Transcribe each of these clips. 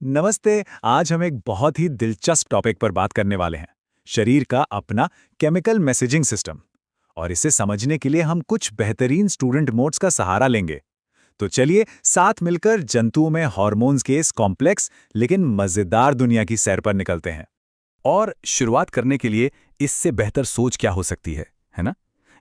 नमस्ते। आज हम एक बहुत ही दिलचस्प टॉपिक पर बात करने वाले हैं, शरीर का अपना केमिकल मैसेजिंग सिस्टम। और इसे समझने के लिए हम कुछ बेहतरीन स्टूडेंट मोड्स का सहारा लेंगे। तो चलिए साथ मिलकर जंतुओं में हार्मोन्स के इस कॉम्प्लेक्स लेकिन मजेदार दुनिया की सैर पर निकलते हैं। और शुरुआत करने के लिए इससे बेहतर सोच क्या हो सकती है ना?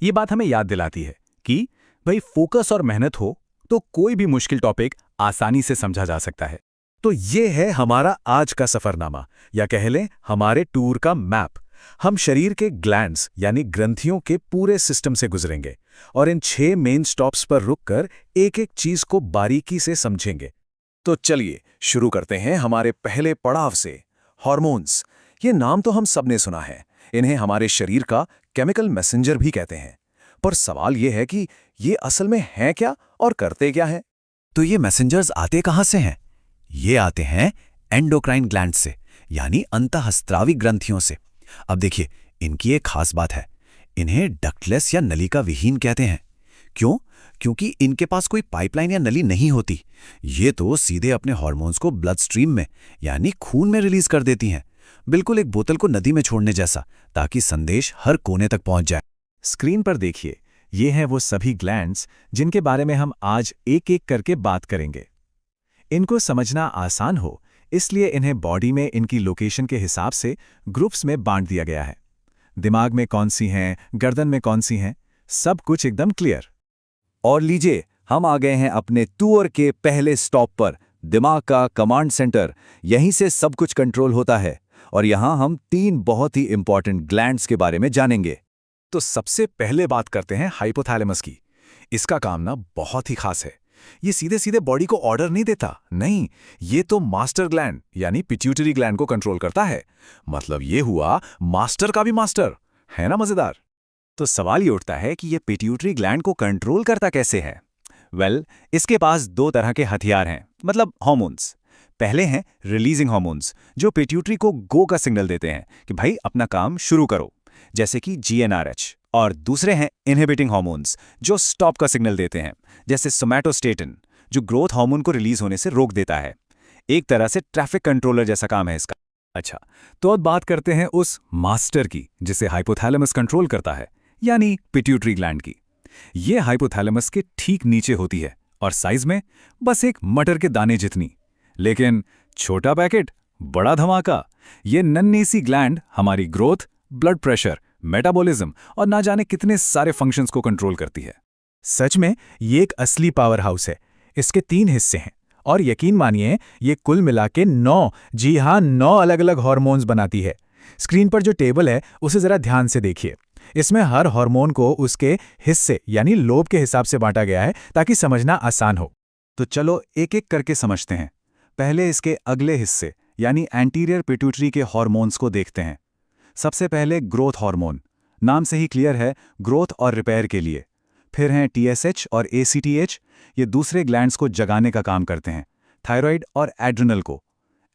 ये बात हमें याद दिलाती है कि भाई फोकस और मेहनत हो तो कोई भी मुश्किल टॉपिक आसानी से समझा जा सकता है। तो ये है हमारा आज का सफरनामा, या कह लें हमारे टूर का मैप। हम शरीर के ग्लैंड्स यानी ग्रंथियों के पूरे सिस्टम से गुजरेंगे और इन 6 मेन स्टॉप्स पर रुककर एक एक चीज को बारीकी से समझेंगे। तो चलिए शुरू करते हैं हमारे पहले पड़ाव से, हार्मोन्स। ये नाम तो हम सबने सुना है, इन्हें हमारे शरीर का केमिकल मैसेंजर भी कहते हैं। पर सवाल ये है कि ये असल में हैं क्या और करते क्या हैं? तो ये मैसेंजर्स आते कहाँ से हैं? ये आते हैं एंडोक्राइन ग्लैंड से, यानी अंतःस्रावी ग्रंथियों से। अब देखिए, इनकी एक खास बात है, इन्हें डक्टलेस या नलिका विहीन कहते हैं। क्यों? क्योंकि इनके पास कोई पाइपलाइन या नली नहीं होती। ये तो सीधे अपने हार्मोन्स को ब्लड स्ट्रीम में यानी खून में रिलीज कर देती हैं, बिल्कुल एक बोतल को नदी में छोड़ने जैसा, ताकि संदेश हर कोने तक पहुंच जाए। स्क्रीन पर देखिए, ये हैं वो सभी ग्लैंड्स जिनके बारे में हम आज एक एक करके बात करेंगे। इनको समझना आसान हो, इसलिए इन्हें बॉडी में इनकी लोकेशन के हिसाब से ग्रुप्स में बांट दिया गया है। दिमाग में कौन सी हैं, गर्दन में कौन सी हैं, सब कुछ एकदम क्लियर। और लीजिए, हम आ गए हैं अपने टूर के पहले स्टॉप पर, दिमाग का कमांड सेंटर। यहीं से सब कुछ कंट्रोल होता है। और यहां हम 3 बहुत ही इंपॉर्टेंट ग्लैंड्स के बारे में जानेंगे। तो सबसे पहले बात करते हैं हाइपोथैलेमस की। इसका काम ना बहुत ही खास है। ये सीधे सीधे बॉडी को ऑर्डर नहीं देता, नहीं, ये तो मास्टर ग्लैंड यानी पिट्यूटरी ग्लैंड को कंट्रोल करता है। मतलब ये हुआ मास्टर का भी मास्टर, है ना मजेदार? तो सवाल ये उठता है कि ये पिट्यूटरी ग्लैंड को कंट्रोल करता कैसे है? इसके पास 2 तरह के हथियार हैं, मतलब हार्मोन्स। पहले हैं रिलीजिंग हार्मोन्स, जो पिट्यूटरी को गो का सिग्नल देते हैं कि भाई अपना काम शुरू करो, जैसे कि GnRH। और दूसरे हैं इनहिबिटिंग हार्मोन्स, जो स्टॉप का सिग्नल देते हैं, जैसे सोमैटोस्टेटिन, जो ग्रोथ हार्मोन को रिलीज होने से रोक देता है। एक तरह से ट्रैफिक कंट्रोलर जैसा काम है इसका। अच्छा, तो अब बात करते हैं उस मास्टर की जिसे हाइपोथैलेमस कंट्रोल करता है, यानी पिट्यूटरी ग्लैंड की। ये हाइपोथैलेमस के ठीक नीचे होती है और साइज में बस एक मटर के दाने जितनी। लेकिन छोटा पैकेट, बड़ा धमाका। ये नन्ही सी ग्लैंड हमारी ग्रोथ, ब्लड प्रेशर, मेटाबॉलिज्म और ना जाने कितने सारे फंक्शंस को कंट्रोल करती है। सच में ये एक असली पावर हाउस है। इसके 3 हिस्से हैं और यकीन मानिए ये कुल मिला के 9, जी हाँ 9 अलग अलग हार्मोन्स बनाती है। स्क्रीन पर जो टेबल है उसे जरा ध्यान से देखिए। इसमें हर हार्मोन को उसके हिस्से यानी लोब के हिसाब से बांटा गया है, ताकि समझना आसान हो। तो चलो एक एक करके समझते हैं। पहले इसके अगले हिस्से यानी एंटीरियर पिट्यूटरी के हार्मोन्स को देखते हैं। सबसे पहले ग्रोथ हार्मोन, नाम से ही क्लियर है, ग्रोथ और रिपेयर के लिए। फिर हैं TSH और ACTH, ये दूसरे ग्लैंड्स को जगाने का काम करते हैं। थायराइड और एड्रिनल को।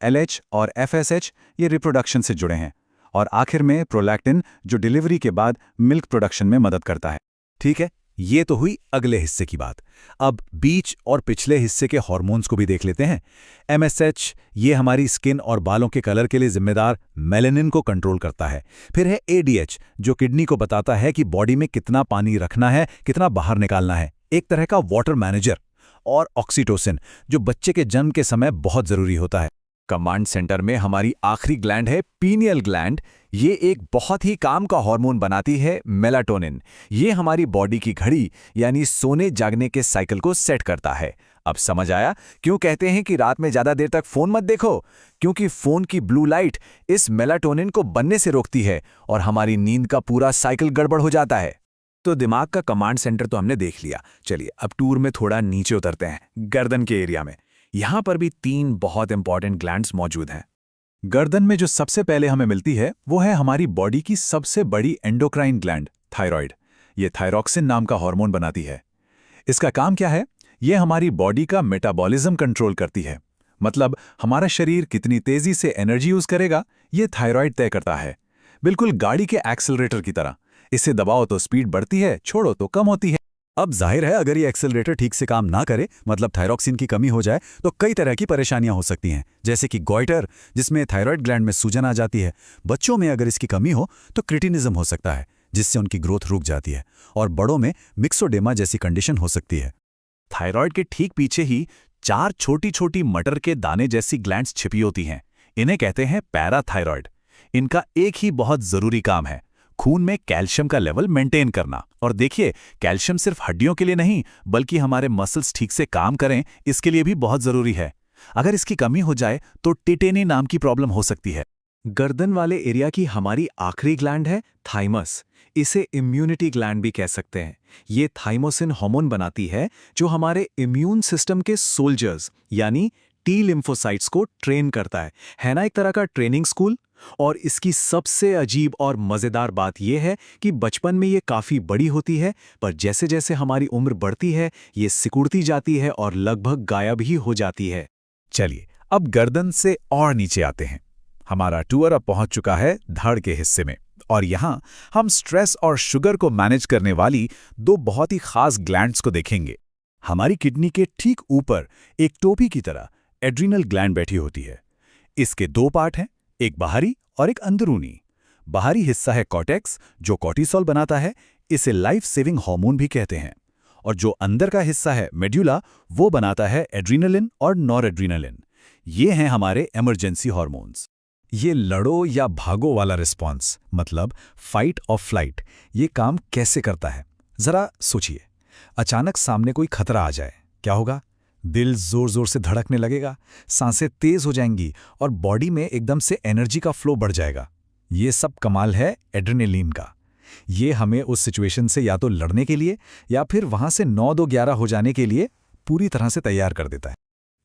LH और FSH, ये रिप्रोडक्शन से जुड़े हैं। और आखिर में प्रोलैक्टिन, जो डिलीवरी के बाद मिल्क प्रोडक्शन में मदद करता है। ठीक है, ये तो हुई अगले हिस्से की बात। अब बीच और पिछले हिस्से के हार्मोन्स को भी देख लेते हैं। MSH, ये हमारी स्किन और बालों के कलर के लिए जिम्मेदार मेलेनिन को कंट्रोल करता है। फिर है ADH, जो किडनी को बताता है कि बॉडी में कितना पानी रखना है, कितना बाहर निकालना है, एक तरह का वाटर मैनेजर। और ऑक्सीटोसिन, जो बच्चे के जन्म के समय बहुत जरूरी होता है। कमांड सेंटर में हमारी आखिरी ग्लैंड है पीनियल ग्लैंड। ये एक बहुत ही काम का हार्मोन बनाती है, मेलाटोनिन। ये हमारी बॉडी की घड़ी यानी सोने जागने के साइकिल को सेट करता है। अब समझ आया क्यों कहते हैं कि रात में ज्यादा देर तक फोन मत देखो? क्योंकि फोन की ब्लू लाइट इस मेलाटोनिन को बनने से रोकती है और हमारी नींद का पूरा साइकिल गड़बड़ हो जाता है। तो दिमाग का कमांड सेंटर तो हमने देख लिया। चलिए अब टूर में थोड़ा नीचे उतरते हैं, गर्दन के एरिया में। यहां पर भी 3 बहुत इंपॉर्टेंट ग्लैंड्स मौजूद हैं। गर्दन में जो सबसे पहले हमें मिलती है वो है हमारी बॉडी की सबसे बड़ी एंडोक्राइन ग्लैंड, थायराइड। ये थायरॉक्सिन नाम का हार्मोन बनाती है। इसका काम क्या है? ये हमारी बॉडी का मेटाबॉलिज्म कंट्रोल करती है। मतलब हमारा शरीर कितनी तेजी से एनर्जी यूज करेगा, ये थायराइड तय करता है। बिल्कुल गाड़ी के एक्सेलरेटर की तरह। इसे दबाओ तो स्पीड बढ़ती है, छोड़ो तो कम होती है। अब जाहिर है अगर ये एक्सेलरेटर ठीक से काम ना करे, मतलब थायरॉक्सिन की कमी हो जाए, तो कई तरह की परेशानियां हो सकती हैं, जैसे कि गॉइटर, जिसमें थायराइड ग्लैंड में सूजन आ जाती है। बच्चों में अगर इसकी कमी हो तो क्रिटिनिज्म हो सकता है, जिससे उनकी ग्रोथ रुक जाती है, और बड़ों में मिक्सोडेमा जैसी कंडीशन हो सकती है। थायराइड के ठीक पीछे ही 4 छोटी छोटी मटर के दाने जैसी ग्लैंड्स छिपी होती हैं। इन्हें कहते हैं पैराथायरॉयड। इनका एक ही बहुत जरूरी काम है, खून में कैल्शियम का लेवल मेंटेन करना। और देखिए, कैल्शियम सिर्फ हड्डियों के लिए नहीं, बल्कि हमारे मसल्स ठीक से काम करें, इसके लिए भी बहुत जरूरी है। अगर इसकी कमी हो जाए तो टिटेनी नाम की प्रॉब्लम हो सकती है। गर्दन वाले एरिया की हमारी आखिरी ग्लैंड है थाइमस। इसे इम्यूनिटी ग्लैंड भी कह सकते हैं। ये थाइमोसिन हार्मोन बनाती है, जो हमारे इम्यून सिस्टम के सोल्जर्स यानी टी लिम्फोसाइट्स को ट्रेन करता है ना, एक तरह का ट्रेनिंग स्कूल। और इसकी सबसे अजीब और मज़ेदार बात यह है कि बचपन में ये काफ़ी बड़ी होती है, पर जैसे जैसे हमारी उम्र बढ़ती है ये सिकुड़ती जाती है और लगभग गायब ही हो जाती है। चलिए, अब गर्दन से और नीचे आते हैं। हमारा टूर अब पहुंच चुका है धड़ के हिस्से में, और यहां हम स्ट्रेस और शुगर को मैनेज करने वाली 2 बहुत ही खास ग्लैंड्स को देखेंगे। हमारी किडनी के ठीक ऊपर एक टोपी की तरह एड्रिनल ग्लैंड बैठी होती है। इसके 2 पार्ट हैं, एक बाहरी और एक अंदरूनी। बाहरी हिस्सा है कॉर्टेक्स, जो कॉर्टिसोल बनाता है, इसे लाइफ सेविंग हार्मोन भी कहते हैं। और जो अंदर का हिस्सा है मेड्यूला, वो बनाता है एड्रिनलिन और नॉरएड्रिनलिन। ये हैं हमारे इमरजेंसी हार्मोन्स। ये लड़ो या भागो वाला रिस्पॉन्स, मतलब फाइट और फ्लाइट, ये काम कैसे करता है जरा सोचिए। अचानक सामने कोई खतरा आ जाए, क्या होगा? दिल जोर जोर से धड़कने लगेगा, सांसें तेज हो जाएंगी और बॉडी में एकदम से एनर्जी का फ्लो बढ़ जाएगा। ये सब कमाल है एड्रेनलिन का। ये हमें उस सिचुएशन से या तो लड़ने के लिए या फिर वहां से 9-2-11 हो जाने के लिए पूरी तरह से तैयार कर देता है।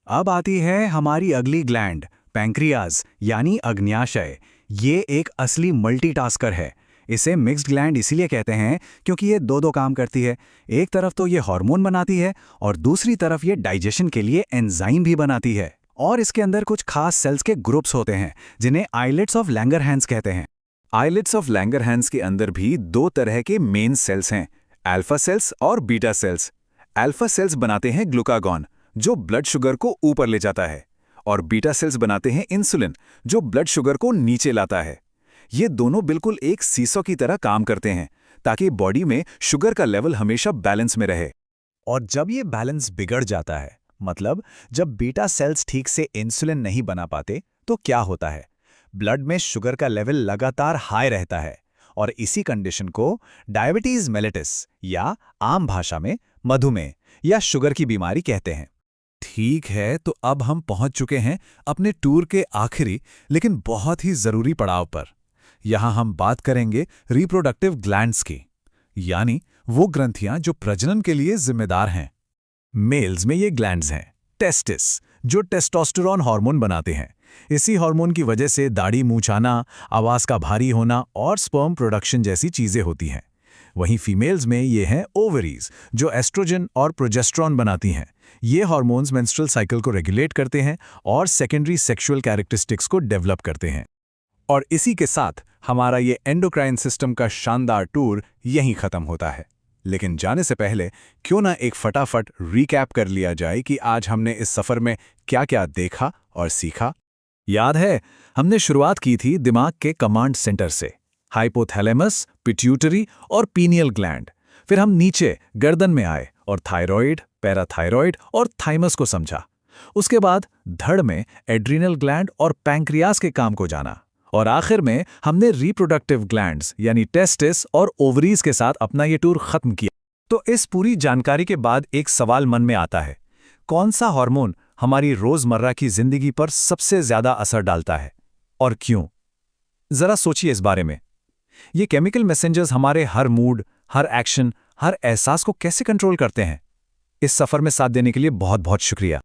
अब आती है हमारी अगली ग्लैंड, पैंक्रियाज यानी अग्न्याशय। ये एक असली मल्टीटास्कर है। इसे मिक्स्ड ग्लैंड इसीलिए कहते हैं क्योंकि ये 2 काम करती है। एक तरफ तो ये हार्मोन बनाती है और दूसरी तरफ ये डाइजेशन के लिए एंजाइम भी बनाती है। और इसके अंदर कुछ खास सेल्स के ग्रुप्स होते हैं जिन्हें आइलेट्स ऑफ लैंगरहैंस कहते हैं। आइलेट्स ऑफ लैंगरहैंस के अंदर भी 2 तरह के मेन सेल्स हैं, अल्फा सेल्स और बीटा सेल्स। अल्फा सेल्स बनाते हैं ग्लूकागॉन, जो ब्लड शुगर को ऊपर ले जाता है, और बीटा सेल्स बनाते हैं इंसुलिन, जो ब्लड शुगर को नीचे लाता है। ये दोनों बिल्कुल एक सीसो की तरह काम करते हैं ताकि बॉडी में शुगर का लेवल हमेशा बैलेंस में रहे। और जब ये बैलेंस बिगड़ जाता है, मतलब जब बीटा सेल्स ठीक से इंसुलिन नहीं बना पाते, तो क्या होता है? ब्लड में शुगर का लेवल लगातार हाई रहता है, और इसी कंडीशन को डायबिटीज मेलिटस या आम भाषा में मधुमेह या शुगर की बीमारी कहते हैं। ठीक है, तो अब हम पहुंच चुके हैं अपने टूर के आखिरी लेकिन बहुत ही जरूरी पड़ाव पर। यहां हम बात करेंगे रिप्रोडक्टिव ग्लैंड्स की, यानी वो ग्रंथियां जो प्रजनन के लिए जिम्मेदार हैं। मेल्स में ये ग्लैंड्स हैं टेस्टिस, जो टेस्टोस्टेरोन हार्मोन बनाते हैं। इसी हार्मोन की वजह से दाढ़ी मूंछ आना, आवाज का भारी होना और स्पर्म प्रोडक्शन जैसी चीजें होती हैं। वहीं फीमेल्स में ये हैं ओवरीज, जो एस्ट्रोजन और प्रोजेस्टेरोन बनाती हैं। ये हार्मोन्स मेंस्ट्रुअल साइकिल को रेगुलेट करते हैं और सेकेंडरी सेक्सुअल कैरेक्टरिस्टिक्स को डेवलप करते हैं। और इसी के साथ हमारा ये एंडोक्राइन सिस्टम का शानदार टूर यहीं खत्म होता है। लेकिन जाने से पहले क्यों ना एक फटाफट रिकैप कर लिया जाए कि आज हमने इस सफर में क्या क्या देखा और सीखा। याद है, हमने शुरुआत की थी दिमाग के कमांड सेंटर से, हाइपोथैलेमस, पिट्यूटरी और पीनियल ग्लैंड। फिर हम नीचे गर्दन में आए और थायराइड, पैराथायरॉयड और थाइमस को समझा। उसके बाद धड़ में एड्रिनल ग्लैंड और पैंक्रियास के काम को जाना, और आखिर में हमने रिप्रोडक्टिव ग्लैंड्स यानी टेस्टिस और ओवरीज के साथ अपना ये टूर खत्म किया। तो इस पूरी जानकारी के बाद एक सवाल मन में आता है, कौन सा हार्मोन हमारी रोजमर्रा की जिंदगी पर सबसे ज्यादा असर डालता है और क्यों? जरा सोचिए इस बारे में। ये केमिकल मैसेंजर्स हमारे हर मूड, हर एक्शन, हर एहसास को कैसे कंट्रोल करते हैं? इस सफर में साथ देने के लिए बहुत बहुत शुक्रिया।